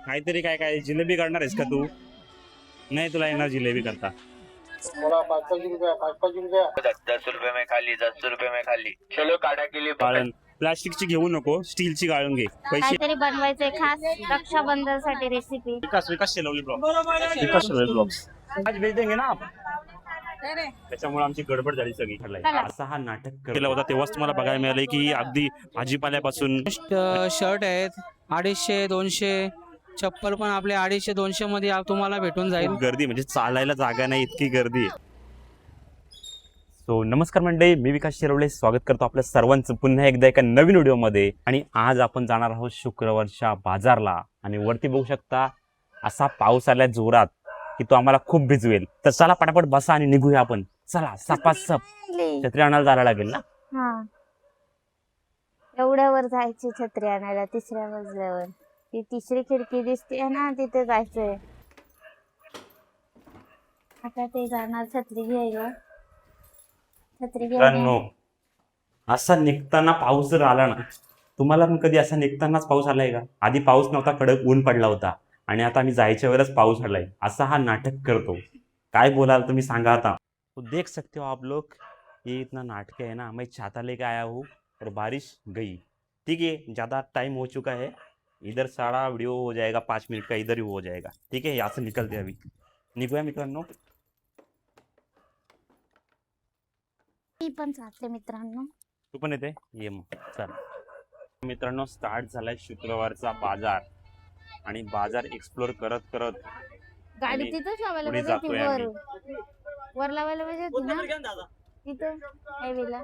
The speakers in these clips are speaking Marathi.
काहीतरी काय काय जिलेबी करणार आहेस का तू? नाही तुला येणार जिलेबी करता? बोला 5-5 रुपया 5-5 रुपया 10 रुपए में खाली 10 रुपए में खाली चलो काढ़ा के लिए गाळण प्लास्टिकची घेऊ नको, स्टीलची गाळून घे. पैसे काहीतरी बनवायचंय खास रक्षाबंधनसाठी रेसिपी. विकास विकास शेलवली ब्लॉग विकास शेलवली ब्लॉग्स आज भेट देंगे ना आपण. त्याच्यामुळे आमची गडबड झाली सगळी. असा हा नाटक केला होता तेव्हाच तुम्हाला बघायला मिळाले की अगदी भाजीपाल्यापासून शर्ट आहेत 250-200, चप्पल पण आपले 250-200 मध्ये तुम्हाला भेटून जाईल. खूप गर्दी, म्हणजे चालायला जागा नाही इतकी गर्दी. सो नमस्कार मंडळी, मी विकास शिरवले स्वागत करतो आपल्या सर्वांचं पुन्हा एकदा एका नवीन व्हिडिओमध्ये. आणि आज आपण जाणार आहोत शुक्रवारच्या बाजारला. आणि वरती बघू शकता असा पाऊस आलाय जोरात की तो आम्हाला खूप भिजवेल. तर चला पटापट बसा आणि निघूया आपण. चला सपासप. छत्री आणायला जायला लागेल ना. हा, एवढ्यावर जायची छत्री आणायला. तिसऱ्या मजल्यावर ती तिसरी खिडकी दिसते ना, तिथे जायचंय. आता ते जाणार छत्री घ्यायला. छत्री मित्रांनो, घ्यायला असा निघताना पाऊस जर आला ना, तुम्हाला पण कधी असा निघतानाच पाऊस आलाय का? आधी पाऊस नव्हता, कडक ऊन पडला होता आणि आता आम्ही जायच्या वेळेस पाऊस आलाय. असा हा नाटक करतो. काय बोलाल तुम्ही सांगा आता. तो देख सकते हो आप लोग, ये इतना नाटक है ना. मैं छाता लेके आया हूँ और बारिश गई. ठीक है, ज़्यादा टाइम हो चुका है. इधर सारा वीडियो हो जाएगा 5 मिनट का, इधर ही हो जाएगा. ठीक है, यहाँ से निकलते अभी. निघूया मित्रांनो. मी पण जाते मित्रांनो. तू पण येते ये मग. चल मित्रांनो, स्टार्ट झालाय शुक्रवारचा बाजार. आणि बाजार एक्सप्लोर करत करत गाडी आणि तिथंच लावायला पुढे पाहिजे होती, जातोय आम्ही. वर लावायला पाहिजे होती ना तिथं हायवेला.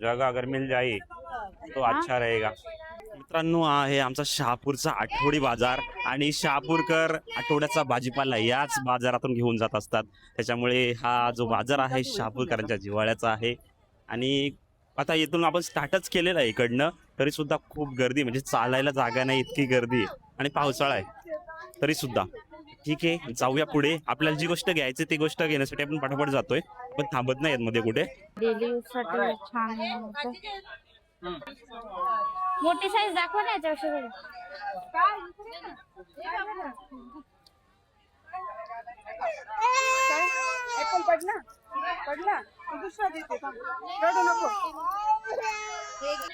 जगह अगर मिल जाए तो अच्छा रहेगा. मित्रांनो, हा आहे आमचा शहापूरचा आठवडी बाजार. आणि शहापूरकर आठवड्याचा भाजीपाला याच बाजारातून घेऊन जात असतात. त्याच्यामुळे हा जो बाजार आहे शहापूरकरांच्या जिव्हाळ्याचा आहे. आणि आता इथून आपण स्टार्टच केलेलं आहे इकडनं, तरी सुद्धा खूप गर्दी, म्हणजे चालायला जागा नाही इतकी गर्दी आहे. आणि पावसाळा आहे तरी सुद्धा. ठीक आहे, जाऊया पुढे. आपल्याला जी गोष्ट घ्यायची ती गोष्ट घेण्यासाठी आपण पटापट जातोय, पण थांबत नाही मध्ये कुठे. डेली यूज साठी छान आहे मोठं. मोठी साईज दाखवा ना याच्यावर.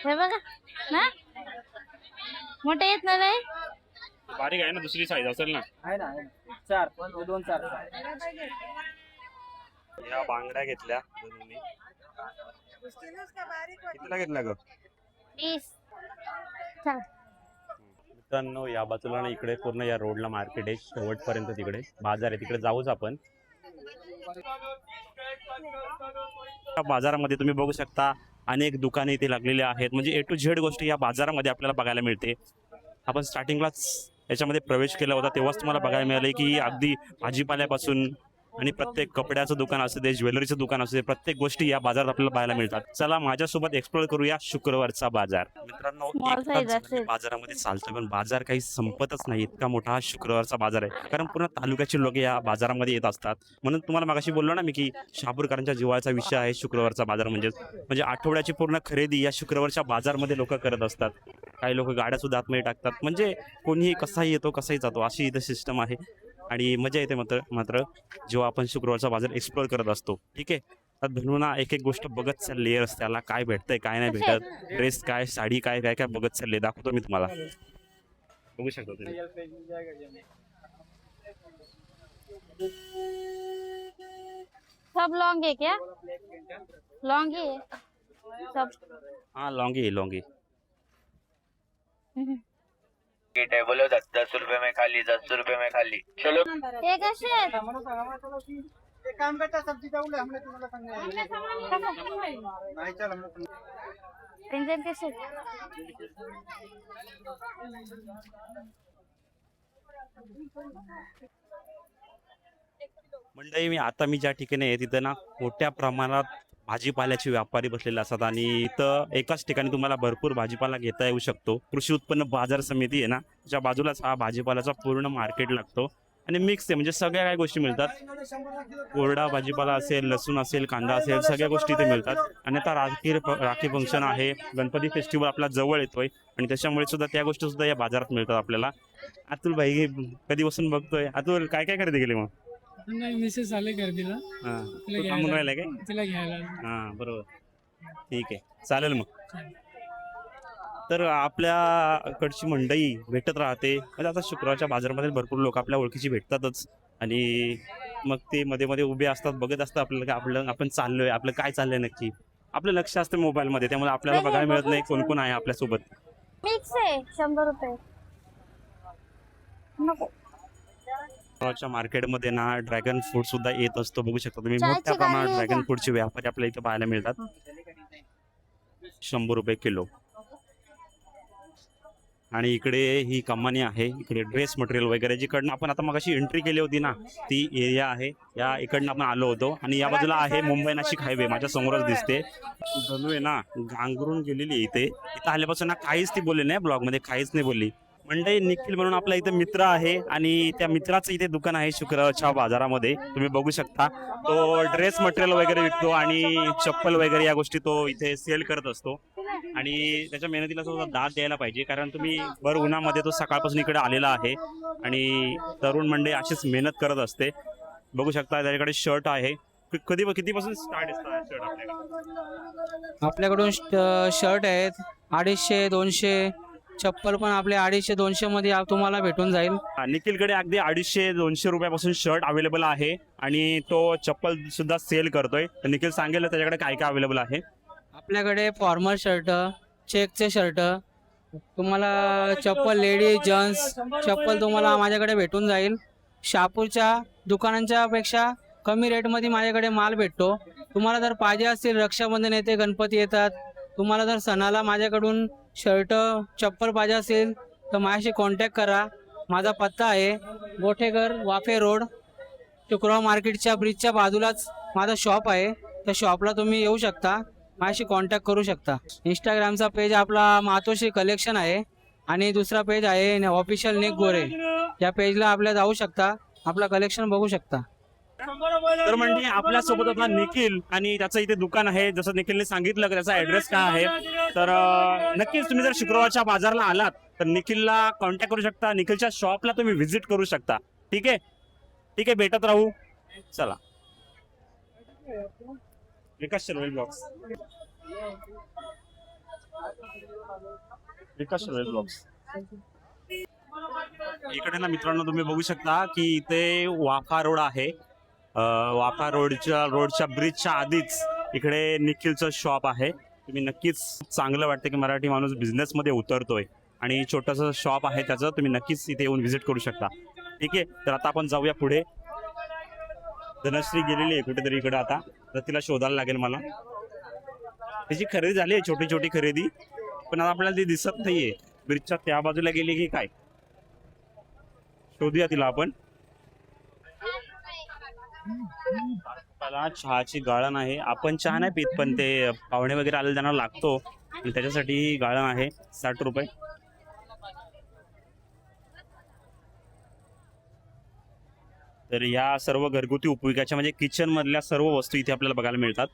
हे बघा ना, मोठे येत ना. नाही बारीक आहे ना, दुसरी साईज असेल ना. आहे ना 4 या बांगड्या घेतल्या दोन्ही. कितीला घेतल्या ग? 20. चल मित्रांनो, या बाजूला ना इकडे पूर्ण या रोडला मार्केट आहे, शेवटपर्यंत तिकडे बाजार आहे. तिकडे जाऊच आपण. बाजारामध्ये तुम्ही बघू शकता अनेक दुकाने इथे लागलेली आहेत. म्हणजे ए टू झेड गोष्टी या बाजारामध्ये आपल्याला बघायला मिळते. आपण स्टार्टिंगलाच याच्यामध्ये प्रवेश केला होता तेव्हाच तुम्हाला बघायला मिळाले की अगदी भाजीपाल्यापासून आणि प्रत्येक कपड्याचं दुकान असू दे, ज्वेलरीचं दुकान असू दे, प्रत्येक गोष्टी या बाजारात आपल्याला पाहायला मिळतात. चला माझ्यासोबत एक्सप्लोर करूया शुक्रवारचा बाजार. मित्रांनो, Small एक size तास असेल. बाजारामध्ये चालतोय, पण बाजार काही संपतच नाही. इतका मोठा हा शुक्रवारचा बाजार आहे, कारण पूर्ण तालुक्याचे लोक या बाजारामध्ये येत असतात. म्हणून तुम्हाला मागाशी बोललो ना मी की शहापूरकरांच्या जिव्हाळ्याचा विषय आहे शुक्रवारचा बाजार. म्हणजे आठवड्याची पूर्ण खरेदी या शुक्रवारच्या बाजारमध्ये लोक करत असतात. काही लोक गाड्या सुद्धा आतमध्ये टाकतात. म्हणजे कोणीही कसाही येतो कसाही जातो, अशी इथं सिस्टम आहे. आणि मजा येते मात्र जेव्हा आपण शुक्रवारचा बाजार एक्सप्लोर करत असतो. ठीक आहे, तर धनुना एक एक गोष्ट बघत चालली आहे. त्याला काय भेटतंय काय नाही भेटत, ड्रेस काय, साडी काय, काय काय बघत चालले. दाखवतो मी तुम्हाला, बघू शकता तुम्ही. सब लॉन्ग है क्या? लॉन्ग ही है सब. हाँ लॉन्गी. है बोलो 10 रुपए में खाली 10 रुपए में खाली चलो हे कसे आहेत? एक काम करता सब्जी जाऊले हमने तुम्हाला सांगितलं नाही. चल हमने इंजन कसे आहेत? मंडळी, मी ज्या ठिकाणी आहे तिथं ना मोठ्या प्रमाणात भाजीपाल्याचे व्यापारी बसलेले असतात. आणि इथं एकाच ठिकाणी तुम्हाला भरपूर भाजीपाला घेता येऊ शकतो. कृषी उत्पन्न बाजार समिती आहे ना, त्याच्या बाजूलाच हा भाजीपाल्याचा पूर्ण मार्केट लागतो. आणि मिक्स आहे, म्हणजे सगळ्या काही गोष्टी मिळतात. कोरडा भाजीपाला असेल, लसूण असेल, कांदा असेल, सगळ्या गोष्टी इथे मिळतात. आणि आता राखी फंक्शन आहे, गणपती फेस्टिवल आपला जवळ येतोय आणि त्याच्यामुळे सुद्धा त्या गोष्टी सुद्धा या बाजारात मिळतात आपल्याला. अतुल भाई कधीपासून बघतोय. अतुल काय काय खरेदी केली मग? नाही मिसेस आले गर्दीला हा, तू थांबून राहिलाय काय? तिला घ्यायला. हा बरोबर, ठीक आहे, चालेल मग. तर आपल्याकडची मंडई भेटत राहते. म्हणजे आता शुक्रवारच्या बाजारामध्ये भरपूर लोक आपल्या ओळखीची भेटतातच आणि मग ते मध्ये मध्ये उभे असतात, बघत असतात आपल्याला की आपण चाललोय, आपलं काय चाललंय नक्की. आपलं लक्ष असतं मोबाईलमध्ये, त्यामुळे आपल्याला बघायला मिळत नाही कोण कोण आहे आपल्यासोबत. मिक्स आहे 100 रुपये. नको. शुक्रवारच्या मार्केटमध्ये ना ड्रॅगन फ्रूट सुद्धा येत असतो, बघू शकता तुम्ही. चायची मोठ्या प्रमाणात गाडी आहे ड्रॅगन का? फ्रूटचे व्यापारी आपल्याला इथे पाहायला मिळतात. 100 रुपये किलो. आणि इकडे ही कमानी आहे, इकडे ड्रेस मटेरियल वगैरे, जिकडनं आपण आता मगाशी एंट्री केली होती ना, ती एरिया आहे. या इकडनं आपण आलो होतो आणि या बाजूला आहे मुंबई नाशिक हायवे, माझ्या समोरच दिसते. धनू आहे ना, गांगरून गेलेली इथे आल्यापासून ना काहीच ती बोलली नाही ब्लॉगमध्ये, काहीच नाही बोलली. म्हणजे निखिल म्हणून आपला इथे मित्र आहे आणि त्या मित्राचं इथे दुकान आहे शुक्रवारच्या बाजारामध्ये, तुम्ही बघू शकता. तो ड्रेस मटेरियल वगैरे विकतो आणि चप्पल वगैरे या गोष्टी तो इथे सेल करत असतो. आणि त्याच्या मेहनतीला सुद्धा दाद द्यायला पाहिजे, कारण तुम्ही भर उन्हामध्ये तो सकाळपासून इकडे आलेला आहे आणि तरुण मंडळी अशीच मेहनत करत असते. बघू शकता त्याच्याकडे शर्ट आहे. कितीपासून स्टार्ट आहे शर्ट आपल्याकडे? आपल्याकडून शर्ट आहेत 250, 200. चप्पल पण आपले 250, 200 मध्ये तुम्हाला भेटून जाईल. निखिलकडे अगदी 250-200 रुपयापासून शर्ट अवेलेबल आहे आणि तो चप्पल सुद्धा सेल करतोय. तर निखिल सांगेल त्याच्याकडे काय काय अवेलेबल आहे. आपल्याकडे फॉर्मल शर्ट, चेकचे शर्ट, तुम्हाला चप्पल लेडीज जेंट्स चप्पल तुम्हाला माझ्याकडे भेटून जाईल. शहापूरच्या दुकानांच्या पेक्षा कमी रेटमध्ये माझ्याकडे माल भेटतो. तुम्हाला जर पाहिजे असतील, रक्षाबंधन येते, गणपती येतात, तुम्हाला जर सणाला माझ्याकडून शर्ट चप्पल पाहिजे असेल तर माझ्याशी कॉन्टॅक्ट करा. माझा पत्ता आहे गोठेघर, वाफे रोड, शुक्रवार मार्केटच्या ब्रिजच्या बाजूलाच माझा शॉप आहे. त्या शॉपला तुम्ही येऊ शकता, माझ्याशी कॉन्टॅक्ट करू शकता. इंस्टाग्रामचा पेज आपला मातोश्री कलेक्शन आहे आणि दुसरा पेज आहे ऑफिशियल निक गोरे. या पेजला आपल्या जाऊ शकता, आपला कलेक्शन बघू शकता. तर म्हणजे आपल्यासोबत आता निखिल आणि त्याचं इथे दुकान आहे. जसं निखिलने सांगितलं की त्याचा ऍड्रेस काय आहे, तर नक्कीच तुम्ही जर शुक्रवारच्या बाजारला आलात तर निखिलला कॉन्टॅक्ट करू शकता. निखिलच्या शॉपला तुम्ही व्हिजिट करू शकता. ठीक आहे, ठीक आहे, भेटत राहू. चला. विकास शर्वेल ब्लॉग्स, विकास शर्वेल ब्लॉग्स. इकडे ना मित्रांनो तुम्ही बघू शकता की इथे वाफा रोड आहे. वाफा रोडच्या ब्रिजच्या आधीच इकडे निखिलचं शॉप आहे. तुम्ही नक्कीच, चांगलं वाटतं की मराठी माणूस बिझनेसमध्ये उतरतोय आणि छोटंसं शॉप आहे त्याचं, तुम्ही नक्कीच इथे येऊन व्हिजिट करू शकता. ठीक आहे, तर आता आपण जाऊया पुढे. धनश्री गेलेली आहे कुठेतरी इकडे, आता तर तिला शोधायला लागेल मला. त्याची खरेदी झाली आहे, छोटी छोटी खरेदी, पण आता आपल्याला ती दिसत नाहीये. ब्रिजच्या त्या बाजूला गेली की काय, शोधूया तिला आपण. मला चहाची गाळण आहे. आपण चहा नाही पित, पण ते पाहुणे वगैरे आले त्यांना लागतो आणि त्याच्यासाठी गाळण आहे. 60 रुपये. तर या सर्व घरगुती उपयोगाच्या म्हणजे किचन मधल्या सर्व वस्तू इथे आपल्याला बघायला मिळतात.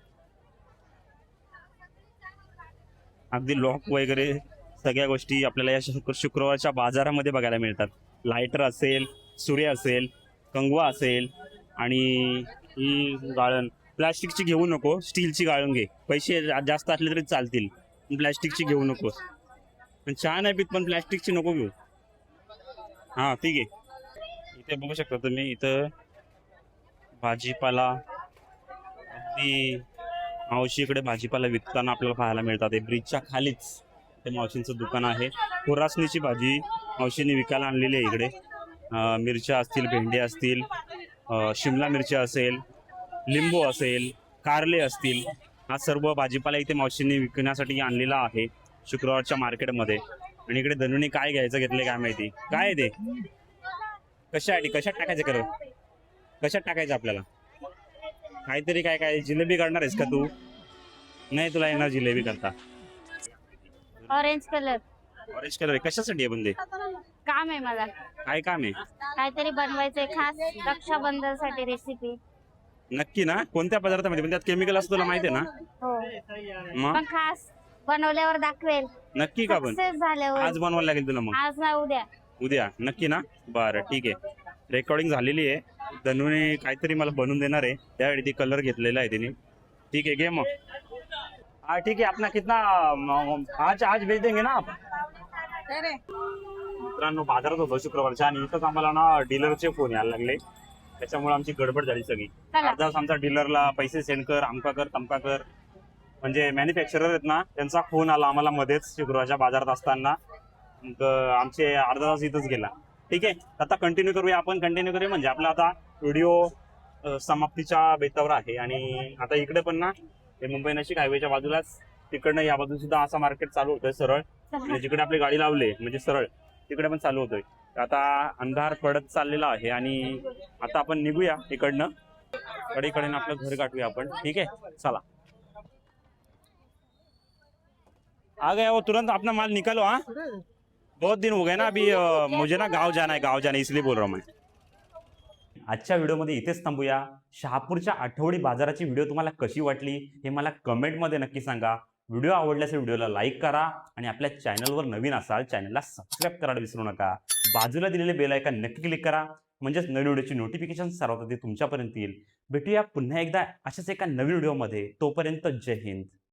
अगदी लॉक वगैरे सगळ्या गोष्टी आपल्याला या शुक्रवारच्या बाजारामध्ये बघायला मिळतात. लायटर असेल, सुरे असेल, कंगवा असेल आणि ही गाळण. प्लास्टिकची घेऊ नको, स्टीलची गाळण घे. पैसे जास्त असले तरी चालतील, प्लास्टिकची घेऊ नकोस. पण चहा नाही पित, पण प्लास्टिकची नको घेऊ. हां ठीक आहे. इथे बघू शकता तुम्ही, इथं भाजीपाला अगदी मावशीकडे भाजीपाला विकताना आपल्याला पाहायला मिळतात. ब्रिजच्या खालीच ते मावशींचं दुकान आहे. खुरासणीची भाजी मावशीने विकायला आणलेली आहे इकडे. मिरच्या असतील, भेंडे असतील, शिमला मिरच्या असेल, लिंबू असेल, कारले असतील, हा सर्व भाजीपाला इथे मावशींनी विकण्यासाठी आणलेला आहे शुक्रवारच्या मार्केटमध्ये. आणि इकडे धनुने काय घेतले काय माहिती. काय आहे ते, कशात टाकायचं, कशात टाकायचं आपल्याला काहीतरी. काय जिलेबी करणार आहेस का तू? नाही, तुला येणार जिलेबी करता. Orange colour. ऑरेंज कलर कशासाठी आहे पण ते? काम आहे मला, काय काम आहे? काहीतरी बनवायचंय खास रक्षाबंधनसाठी रेसिपी. नक्की ना? कोणत्या पदार्थामध्ये? पण त्यात केमिकल असतं तुला माहिती आहे ना? हो, मग पण खास बनवल्यावर दाखवेल. नक्की का? पण सक्सेस झाल्यावर. आज बनवायला लागेल तुला मग? आज ना उद्या. उद्या नक्की ना? बरं ठीक आहे. रेकॉर्डिंग झालेली आहे. धनूने काहीतरी मला बनवून देणार आहे, त्यावेळी ती कलर घेतलेला आहे तिने. ठीक आहे, घे मग. हाँ ठीक है, अपना कितना आज आज भेज देंगे ना आप? मित्रांनो, बाजारात होतो शुक्रवारच्या आणि इथंच आम्हाला ना डीलरचे फोन यायला लागले, त्याच्यामुळे आमची गडबड झाली सगळी. चला. अर्धा तास आमचा डीलरला पैसे सेंड कर, अमका कर तमका कर, म्हणजे मॅन्युफॅक्चरर आहेत ना त्यांचा फोन आला आम्हाला मध्येच शुक्रवारच्या बाजारात असताना. मग आमचे अर्धा तास इथंच गेला. ठीक आहे, आता कंटिन्यू करूया आपण. कंटिन्यू करूया म्हणजे आपला आता व्हिडिओ समाप्तीच्या बेतावर आहे. आणि आता इकडे पण ना हे मुंबई नाशिक हायवेच्या बाजूलाच तिकडनं या बाजून सुद्धा असा मार्केट चालू होतोय सरळ, आणि जिकडे आपली गाडी लावली म्हणजे सरळ तिकडे पण चालू होतोय. आता अंधार पडत चाललेला आहे आणि आता आपण निघूया इकडनं, कडेकडेनं आपलं घर गाठूया आपण. ठीक आहे, चला. आ गया वो, तुरंत अपना माल निकालो. हाँ, बहुत दिन हो गए ना, अभी मुझे ना गाँव जाना है इसलिए बोल रहा हूँ मैं. आजच्या व्हिडिओमध्ये इथेच थांबूया. शहापूरच्या आठवडी बाजाराची व्हिडिओ तुम्हाला कशी वाटली हे मला कमेंटमध्ये नक्की सांगा. व्हिडिओ आवडल्यास व्हिडिओला लाईक करा आणि आपल्या चॅनलवर नवीन असाल चॅनलला सबस्क्राईब करायला विसरू नका. बाजूला दिलेले बेल आयकॉन नक्की क्लिक करा, म्हणजेच नवीन व्हिडिओची नोटिफिकेशन सर्वात आधी तुमच्यापर्यंत येईल. भेटूया पुन्हा एकदा अशाच एका नवीन व्हिडिओमध्ये. तोपर्यंत जय हिंद.